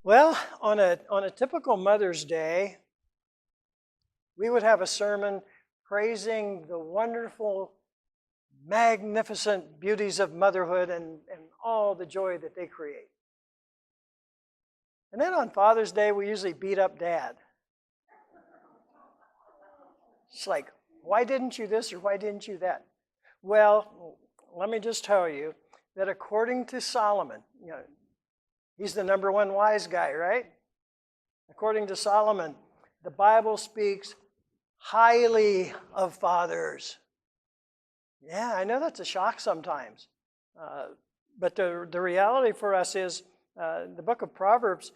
Well, on a typical Mother's Day, we would have a sermon praising the wonderful, magnificent beauties of motherhood and all the joy that they create. And then on Father's Day, we usually beat up Dad. It's like, why didn't you this or why didn't you that? Well, let me just tell you that according to Solomon, he's the number one wise guy, right? According to Solomon, the Bible speaks highly of fathers. Yeah, I know that's a shock sometimes. But the reality for us is the book of Proverbs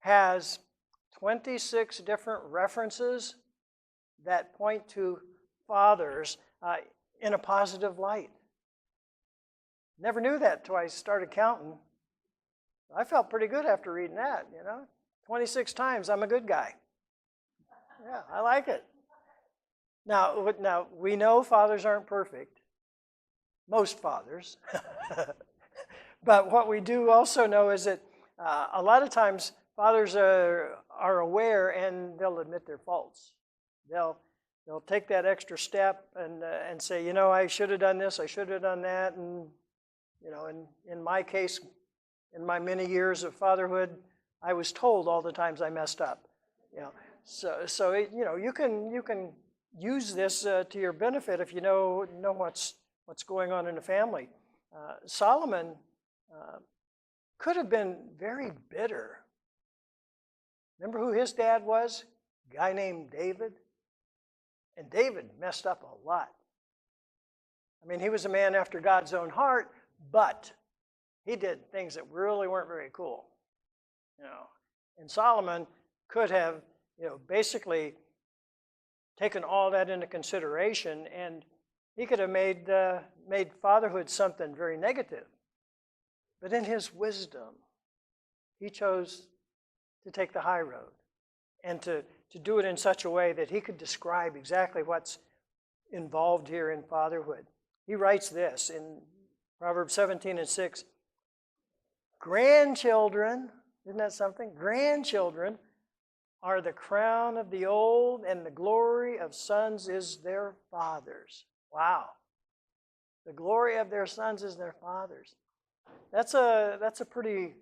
has 26 different references that point to fathers in a positive light. Never knew that until I started counting. I felt pretty good after reading that, 26 times, I'm a good guy. Yeah, I like it. Now we know fathers aren't perfect. Most fathers. But what we do also know is that a lot of times fathers are aware and they'll admit their faults. They'll take that extra step and say, I should have done this, I should have done that, and in my case, in my many years of fatherhood, I was told all the times I messed up. So you can use this to your benefit if you know what's going on in the family. Solomon could have been very bitter. Remember who his dad was? A guy named David. And David messed up a lot. I mean, he was a man after God's own heart, but he did things that really weren't very cool. And Solomon could have, basically taken all that into consideration, and he could have made fatherhood something very negative. But in his wisdom, he chose to take the high road and to do it in such a way that he could describe exactly what's involved here in fatherhood. He writes this in Proverbs 17:6. Grandchildren, isn't that something? Grandchildren are the crown of the old, and the glory of sons is their fathers. Wow. The glory of their sons is their fathers. That's a pretty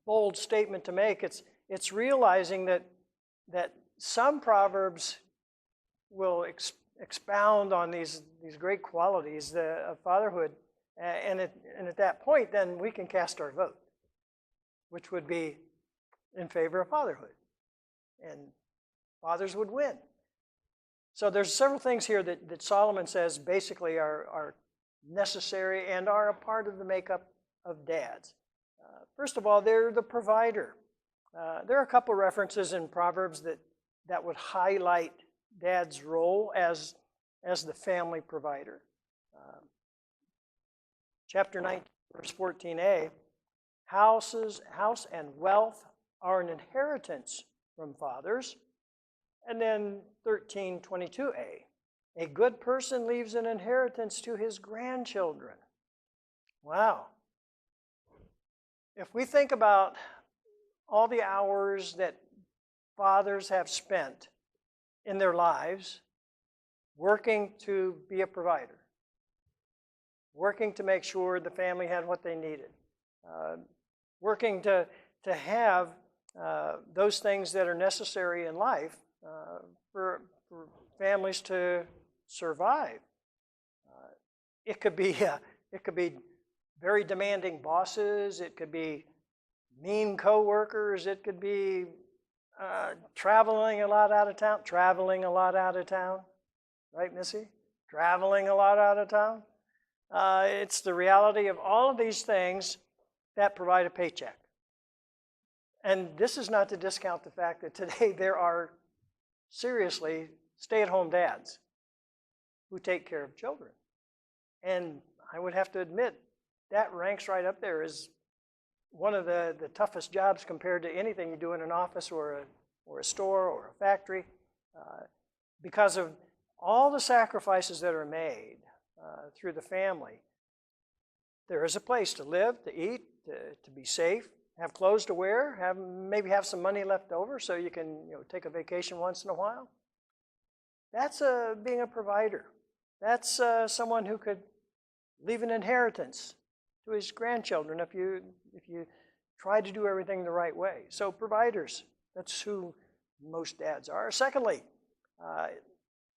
bold statement to make. It's realizing that some proverbs will expound on these great qualities of fatherhood, and at that point, then we can cast our vote, which would be in favor of fatherhood, and fathers would win. So there's several things here that Solomon says basically are necessary and are a part of the makeup of dads. First of all, they're the provider. There are a couple references in Proverbs that would highlight dad's role as the family provider. Chapter 19, verse 14a, house and wealth are an inheritance from fathers. And then 13:22a, a good person leaves an inheritance to his grandchildren. Wow. If we think about all the hours that fathers have spent in their lives working to be a provider, working to make sure the family had what they needed, working to have those things that are necessary in life for families to survive. It could be very demanding bosses. It could be mean coworkers. It could be traveling a lot out of town. Right, Missy? Traveling a lot out of town. It's the reality of all of these things that provide a paycheck. And this is not to discount the fact that today there are seriously stay-at-home dads who take care of children. And I would have to admit, that ranks right up there as one of the toughest jobs compared to anything you do in an office or a store or a factory, because of all the sacrifices that are made through the family. There is a place to live, to eat, to be safe, have clothes to wear, maybe have some money left over so you can take a vacation once in a while. That's being a provider. That's someone who could leave an inheritance to his grandchildren if you try to do everything the right way. So providers, that's who most dads are. Secondly,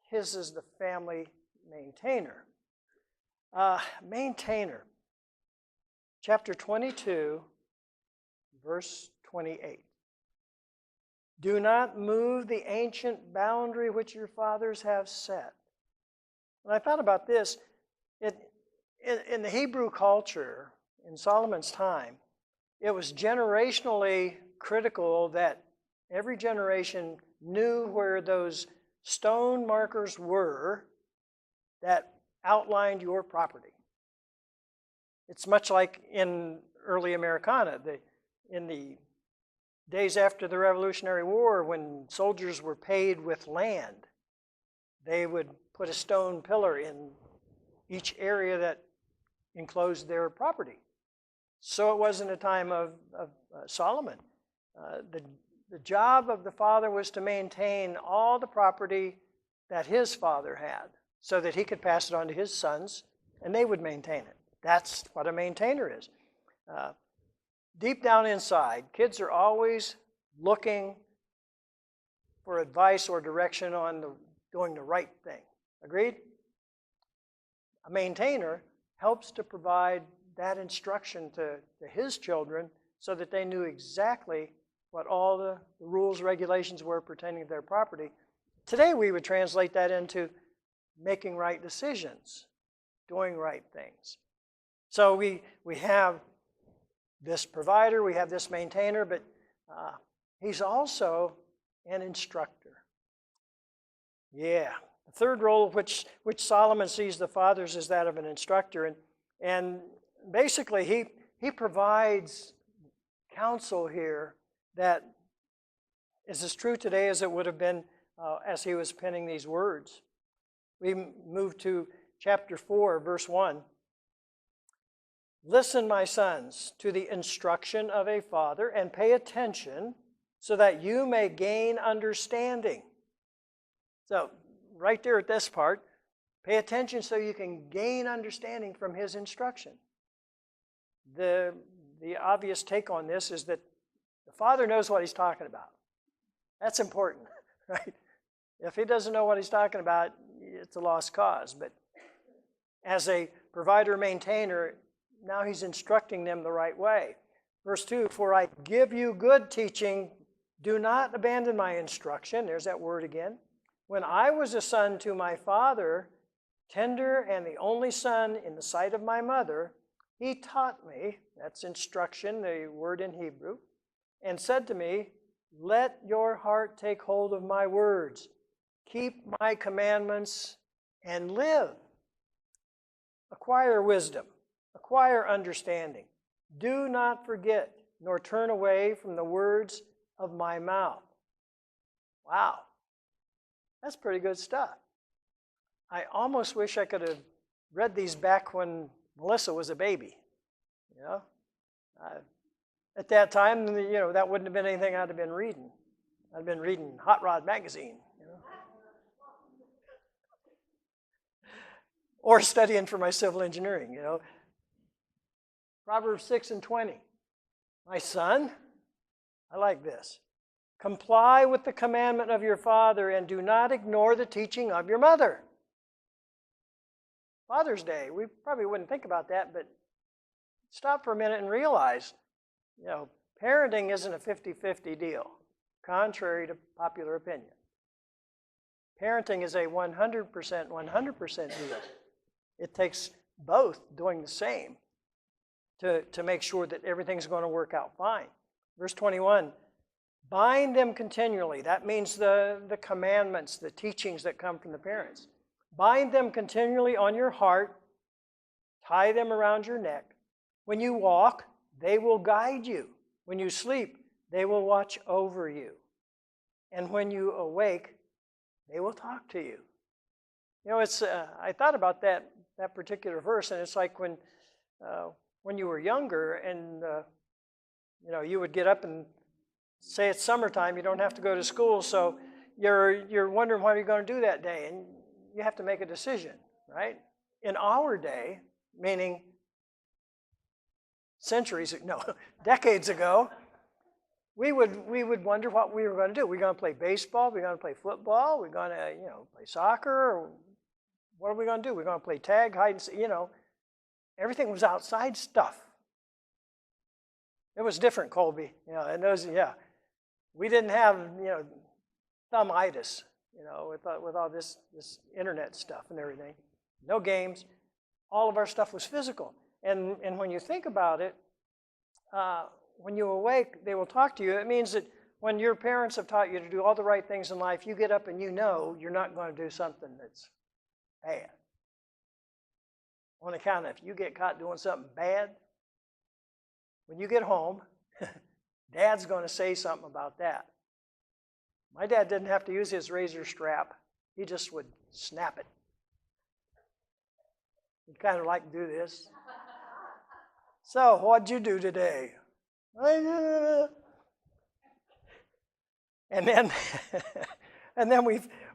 his is the family maintainer. Maintainer. Chapter 22, verse 28. Do not move the ancient boundary which your fathers have set. When I thought about this, in the Hebrew culture, in Solomon's time, it was generationally critical that every generation knew where those stone markers were that outlined your property. It's much like in early Americana, in the days after the Revolutionary War, when soldiers were paid with land, they would put a stone pillar in each area that enclosed their property. So it was in the time of Solomon. The job of the father was to maintain all the property that his father had so that he could pass it on to his sons and they would maintain it. That's what a maintainer is. Deep down inside, kids are always looking for advice or direction on doing the right thing. Agreed? A maintainer helps to provide that instruction to his children so that they knew exactly what all the rules, regulations were pertaining to their property. Today we would translate that into making right decisions, doing right things. So we have this provider, we have this maintainer, but he's also an instructor. Yeah. The third role which Solomon sees the fathers is that of an instructor. And basically he provides counsel here that is as true today as it would have been as he was penning these words. We move to chapter 4, verse 1. Listen, my sons, to the instruction of a father, and pay attention so that you may gain understanding. So, right there at this part, pay attention so you can gain understanding from his instruction. The obvious take on this is that the father knows what he's talking about. That's important, right? If he doesn't know what he's talking about, it's a lost cause. But as a provider maintainer, now he's instructing them the right way. Verse 2, for I give you good teaching, do not abandon my instruction. There's that word again. When I was a son to my father, tender and the only son in the sight of my mother, he taught me, that's instruction, the word in Hebrew, and said to me, let your heart take hold of my words, keep my commandments, and live. Acquire wisdom, acquire understanding. Do not forget, nor turn away from the words of my mouth. Wow, that's pretty good stuff. I almost wish I could have read these back when Melissa was a baby. You know, at that time, that wouldn't have been anything I'd have been reading. I'd been reading Hot Rod magazine, or studying for my civil engineering, Proverbs 6:20. My son, I like this. Comply with the commandment of your father and do not ignore the teaching of your mother. Father's Day, we probably wouldn't think about that, but stop for a minute and realize, parenting isn't a 50-50 deal, contrary to popular opinion. Parenting is a 100% deal. It takes both doing the same to make sure that everything's going to work out fine. Verse 21, bind them continually. That means the commandments, the teachings that come from the parents. Bind them continually on your heart. Tie them around your neck. When you walk, they will guide you. When you sleep, they will watch over you. And when you awake, they will talk to you. I thought about that particular verse, and it's like when you were younger and You would get up and say it's summertime, you don't have to go to school, so you're wondering what you're going to do that day, and you have to make a decision, right? In our day, meaning decades ago, we would wonder what we were going to do. We're going to play baseball, we're going to play football, we're going to play soccer, or what are we going to do? We're going to play tag, hide and seek, everything was outside stuff. It was different, Colby. We didn't have, thumbitis, with all this internet stuff and everything. No games. All of our stuff was physical. And when you think about it, when you awake, they will talk to you. It means that when your parents have taught you to do all the right things in life, you get up and you're not going to do something that's bad. On account of if you get caught doing something bad, when you get home, Dad's going to say something about that. My dad didn't have to use his razor strap. He just would snap it. He'd kind of like to do this. So, what'd you do today? And then, and then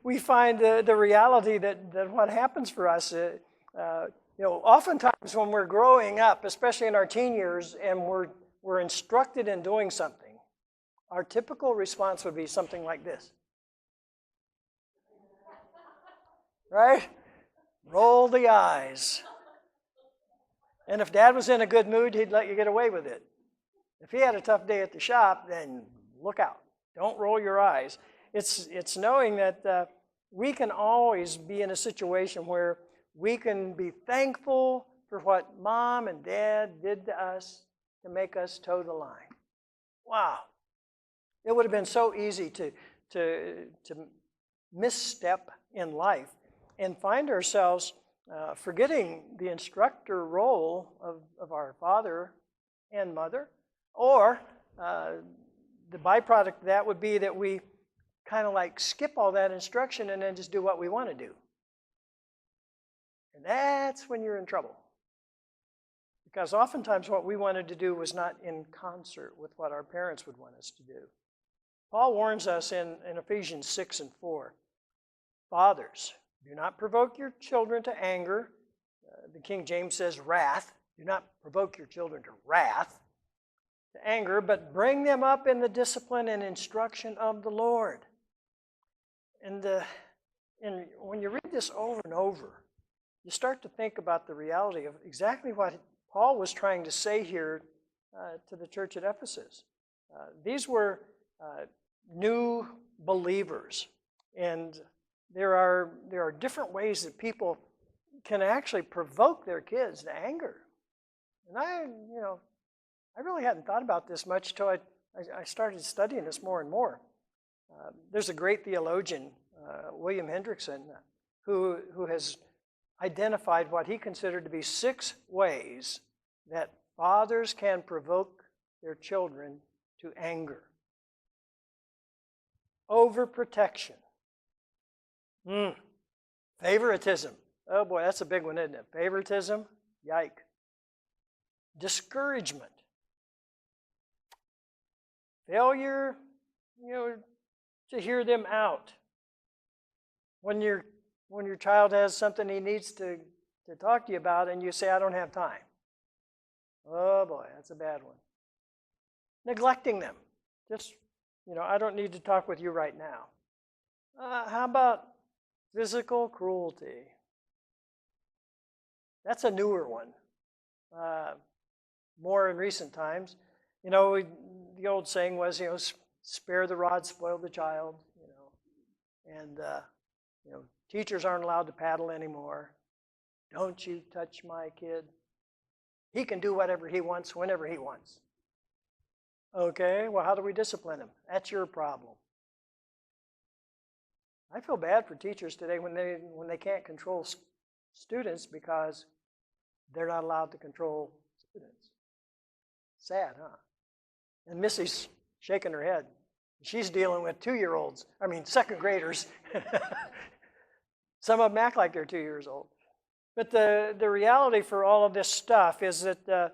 we find the reality that what happens for us. Oftentimes when we're growing up, especially in our teen years, and we're instructed in doing something, our typical response would be something like this. Right? Roll the eyes. And if Dad was in a good mood, he'd let you get away with it. If he had a tough day at the shop, then look out. Don't roll your eyes. It's knowing that we can always be in a situation where we can be thankful for what Mom and Dad did to us to make us toe the line. Wow. It would have been so easy to misstep in life and find ourselves forgetting the instructor role of our father and mother, or the byproduct of that would be that we kind of like skip all that instruction and then just do what we want to do. And that's when you're in trouble. Because oftentimes what we wanted to do was not in concert with what our parents would want us to do. Paul warns us in Ephesians 6 and 4, fathers, do not provoke your children to anger. The King James says wrath. Do not provoke your children to wrath, to anger, but bring them up in the discipline and instruction of the Lord. And when you read this over and over, you start to think about the reality of exactly what Paul was trying to say here to the church at Ephesus. These were new believers, and there are different ways that people can actually provoke their kids to anger. And I really hadn't thought about this much until I started studying this more and more. There's a great theologian, William Hendrickson, who has identified what he considered to be 6 ways that fathers can provoke their children to anger. Overprotection. Favoritism. Oh boy, that's a big one, isn't it? Favoritism. Yike. Discouragement. Failure, to hear them out. When your child has something he needs to talk to you about and you say, I don't have time. Oh boy, that's a bad one. Neglecting them. Just, I don't need to talk with you right now. How about physical cruelty? That's a newer one. More in recent times. The old saying was, spare the rod, spoil the child. And teachers aren't allowed to paddle anymore. Don't you touch my kid. He can do whatever he wants, whenever he wants. Okay, well, how do we discipline him? That's your problem. I feel bad for teachers today when they can't control students because they're not allowed to control students. Sad, huh? And Missy's shaking her head. She's dealing with 2-year-olds, 2nd graders. Some of them act like they're 2 years old. But the reality for all of this stuff is that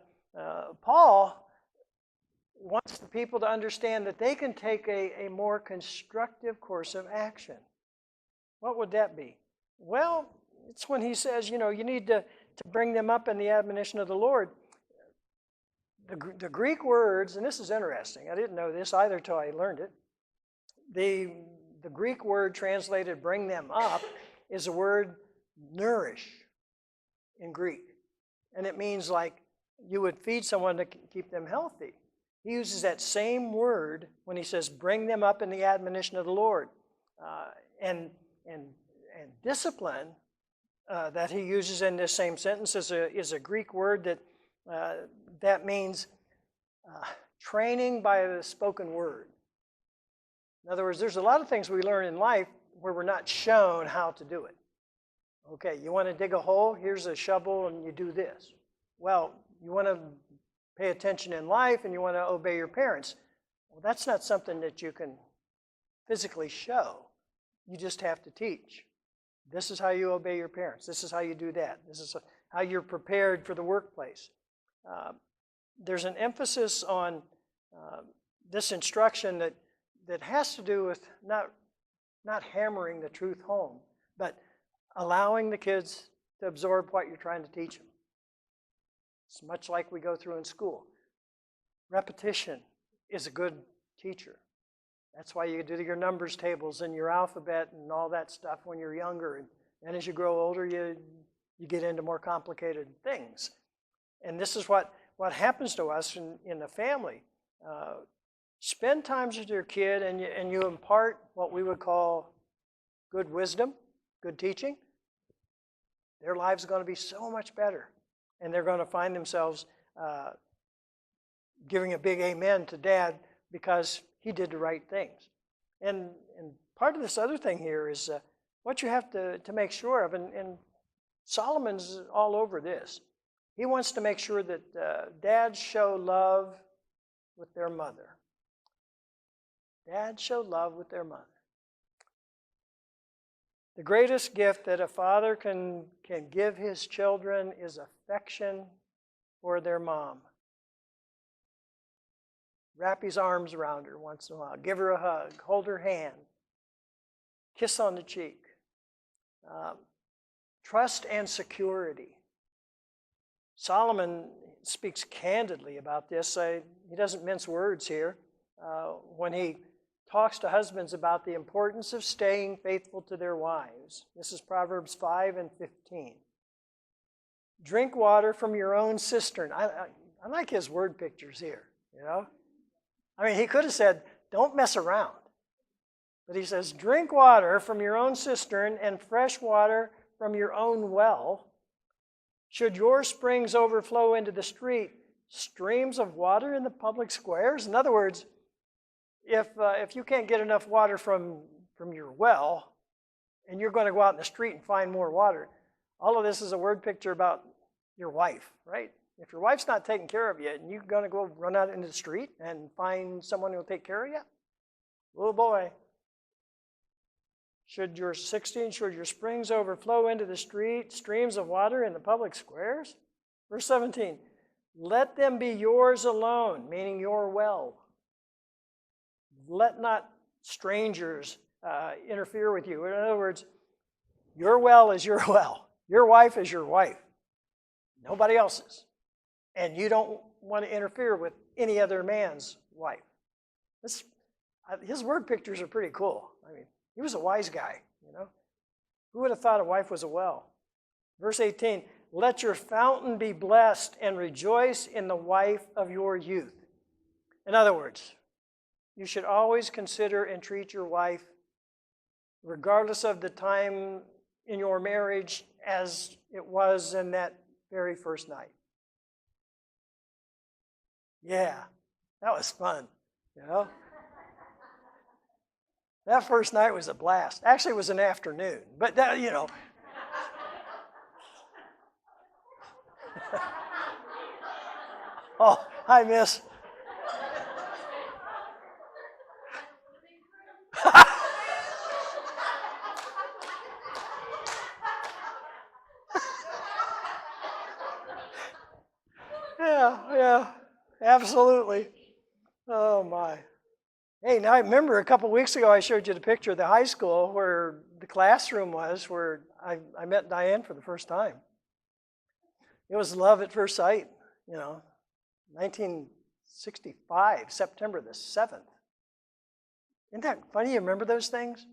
Paul wants the people to understand that they can take a more constructive course of action. What would that be? Well, it's when he says, you need to bring them up in the admonition of the Lord. The Greek words, and this is interesting, I didn't know this either till I learned it. The Greek word translated bring them up is the word nourish in Greek. And it means like you would feed someone to keep them healthy. He uses that same word when he says bring them up in the admonition of the Lord. And discipline that he uses in this same sentence is a Greek word that means training by the spoken word. In other words, there's a lot of things we learn in life where we're not shown how to do it. Okay, you want to dig a hole? Here's a shovel and you do this. Well, you want to pay attention in life and you want to obey your parents. Well, that's not something that you can physically show. You just have to teach. This is how you obey your parents. This is how you do that. This is how you're prepared for the workplace. There's an emphasis on this instruction that has to do with not hammering the truth home, but allowing the kids to absorb what you're trying to teach them. It's much like we go through in school. Repetition is a good teacher. That's why you do your numbers tables and your alphabet and all that stuff when you're younger. And as you grow older, you get into more complicated things. And this is what happens to us in the family. Spend time with your kid and you impart what we would call good wisdom, good teaching. Their lives are going to be so much better. And they're going to find themselves giving a big amen to Dad because he did the right things. And part of this other thing here is what you have to make sure of, and Solomon's all over this. He wants to make sure that dads show love with their mother. Dads show love with their mother. The greatest gift that a father can give his children is affection for their mom. Wrap his arms around her once in a while. Give her a hug. Hold her hand. Kiss on the cheek. Trust and security. Solomon speaks candidly about this. He doesn't mince words here when he talks to husbands about the importance of staying faithful to their wives. This is Proverbs 5 and 15. Drink water from your own cistern. I like his word pictures here, I mean, he could have said, don't mess around. But he says, drink water from your own cistern and fresh water from your own well. Should your springs overflow into the street, streams of water in the public squares? In other words, if you can't get enough water from your well, and you're going to go out in the street and find more water, all of this is a word picture about your wife, right? If your wife's not taking care of you, and you're going to go run out into the street and find someone who will take care of you, oh boy. Should your springs overflow into the street, streams of water in the public squares? Verse 17, let them be yours alone, meaning your well. Let not strangers interfere with you. In other words, your well is your well. Your wife is your wife. Nobody else's. And you don't want to interfere with any other man's wife. His word pictures are pretty cool. I mean, he was a wise guy, Who would have thought a wife was a well? Verse 18, let your fountain be blessed and rejoice in the wife of your youth. In other words, you should always consider and treat your wife, regardless of the time in your marriage, as it was in that very first night. Yeah, that was fun, That first night was a blast. Actually, it was an afternoon, but that, Oh, hi, miss. Yeah, absolutely. Oh, my. Hey, now I remember a couple weeks ago I showed you the picture of the high school where the classroom was, where I met Diane for the first time. It was love at first sight, 1965, September the 7th. Isn't that funny? You remember those things?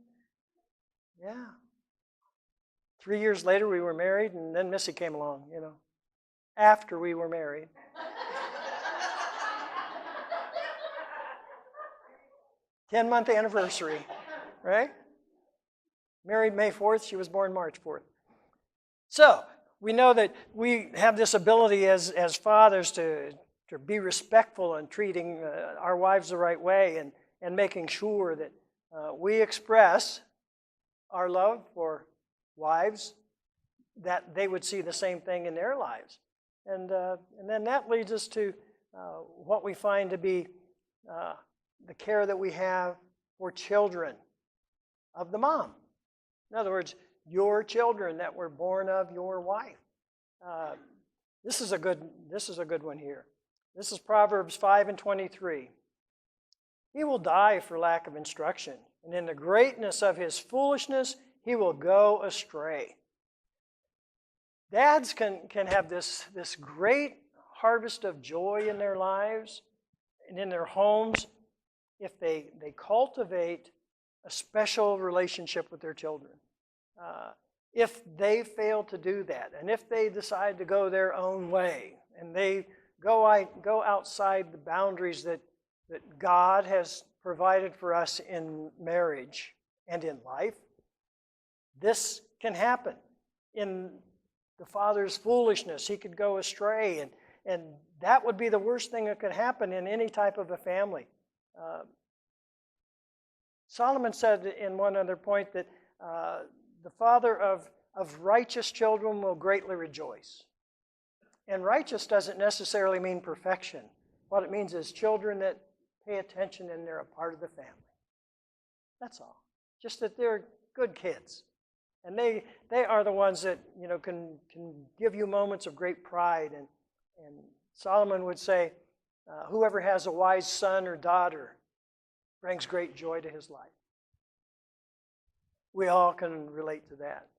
Yeah. 3 years later, we were married, and then Missy came along, after we were married. 10-month anniversary, right? Married May 4th, she was born March 4th. So, we know that we have this ability as fathers to be respectful in treating our wives the right way and making sure that we express our love for wives, that they would see the same thing in their lives. And then that leads us to what we find to be the care that we have for children of the mom. In other words, your children that were born of your wife. This is a good one here. This is Proverbs 5:23. He will die for lack of instruction, and in the greatness of his foolishness, he will go astray. Dads can have this great harvest of joy in their lives and in their homes if they cultivate a special relationship with their children. If they fail to do that, and if they decide to go their own way, and they go outside the boundaries that God has provided for us in marriage and in life, this can happen. In the father's foolishness, he could go astray, and that would be the worst thing that could happen in any type of a family. Solomon said in one other point that the father of righteous children will greatly rejoice. And righteous doesn't necessarily mean perfection. What it means is children that pay attention and they're a part of the family. That's all. Just that they're good kids. And they are the ones that can give you moments of great pride. And Solomon would say, whoever has a wise son or daughter brings great joy to his life. We all can relate to that.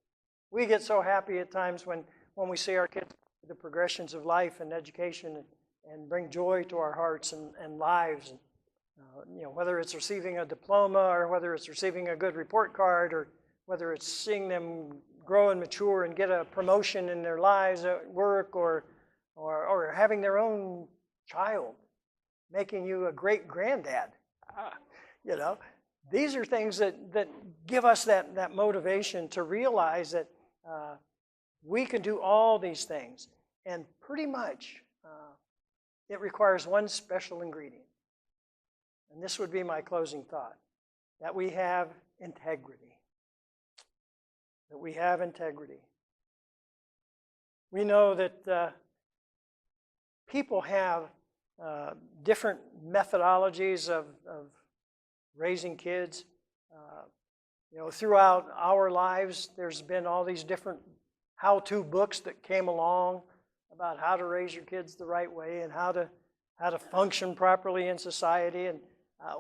We get so happy at times when we see our kids the progressions of life and education and bring joy to our hearts and lives. And, whether it's receiving a diploma or whether it's receiving a good report card or whether it's seeing them grow and mature and get a promotion in their lives at work or having their own child, making you a great granddad. These are things that give us that motivation to realize that we can do all these things. And pretty much it requires one special ingredient. And this would be my closing thought, that we have integrity. That we have integrity. We know that people have different methodologies of raising kids. Throughout our lives, there's been all these different how-to books that came along about how to raise your kids the right way and how to function properly in society. And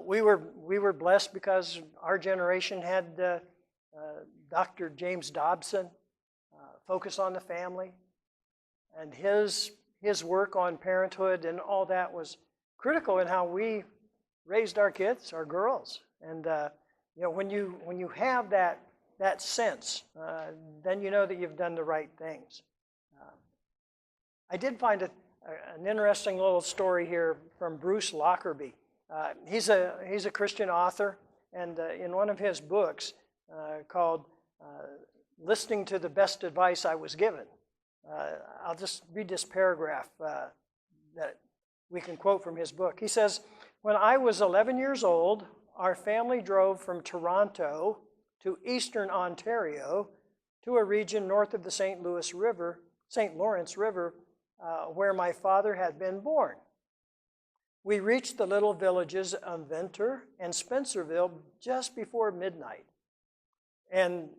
we were blessed because our generation had Dr. James Dobson focus on the family, and his work on parenthood and all that was critical in how we raised our kids, our girls. And when you have that sense, then you know that you've done the right things. I did find an interesting little story here from Bruce Lockerbie. He's a Christian author, and in one of his books called Listening to the Best Advice I Was Given, I'll just read this paragraph that we can quote from his book. He says, "When I was 11 years old, our family drove from Toronto to eastern Ontario to a region north of the St. Lawrence River, where my father had been born. We reached the little villages of Venter and Spencerville just before midnight. And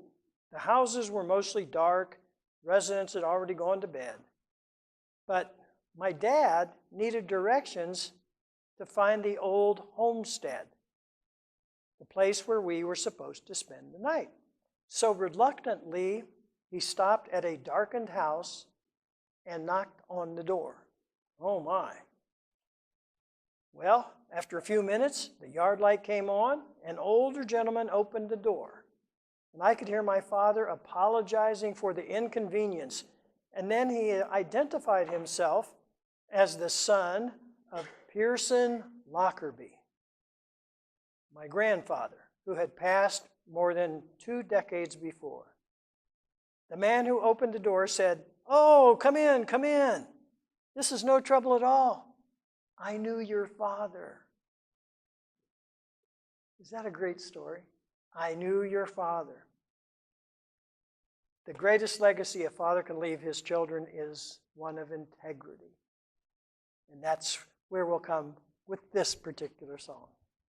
the houses were mostly dark. Residents had already gone to bed. But my dad needed directions to find the old homestead, the place where we were supposed to spend the night. So reluctantly, he stopped at a darkened house and knocked on the door. Oh my. Well, after a few minutes, the yard light came on. An older gentleman opened the door. And I could hear my father apologizing for the inconvenience. And then he identified himself as the son of Pearson Lockerbie, my grandfather, who had passed more than 2 decades before. The man who opened the door said, "Oh, come in, come in. This is no trouble at all. I knew your father." Is that a great story? I knew your father. The greatest legacy a father can leave his children is one of integrity. And that's where we'll come with this particular song.